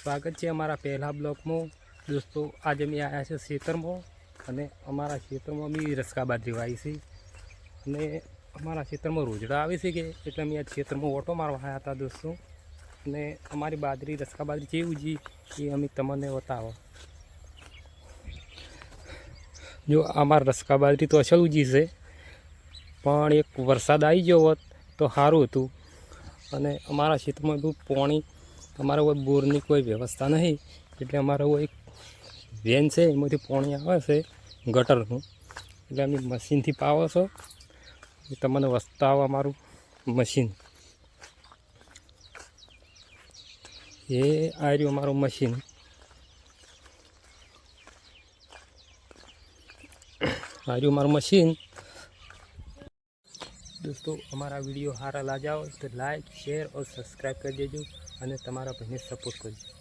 સ્વાગત છે અમારા પહેલા બ્લોગમાં। દોસ્તો આજે અમે આવ્યા છે ખેતરમાં અને અમારા ખેતરમાં બી રસકા બાજરી વાવી છે અને અમારા ખેતરમાં રોજડા આવે છે કે એટલે અમે આ ખેતરમાં ઓટો મારવા આવ્યા હતા દોસ્તો। અને અમારી બાજરી રસકા બાજરી કેવું છે એ અમે તમને બતાવો। જો અમારા રસકા બાજરી તો અસલ ઉજી છે પણ એક વરસાદ આવી ગયો હોત તો સારું હતું। અને અમારા ખેતરમાં બી પાણી અમારે કોઈ બોરની કોઈ વ્યવસ્થા નહીં એટલે અમારે એક વેન છે એમાંથી પાણી આવે છે ગટરનું એટલે અમે મશીનથી પાવો છો। તમને વસ્તાવો અમારું મશીન એ આ રહ્યું અમારું મશીન। આ રહ્યું અમારું મશીન। दोस्तों हमारा वीडियो सारा लाजा हो तो लाइक शेयर और सब्सक्राइब कर दीजिए और तमारा भाई सपोर्ट कर दीजिए।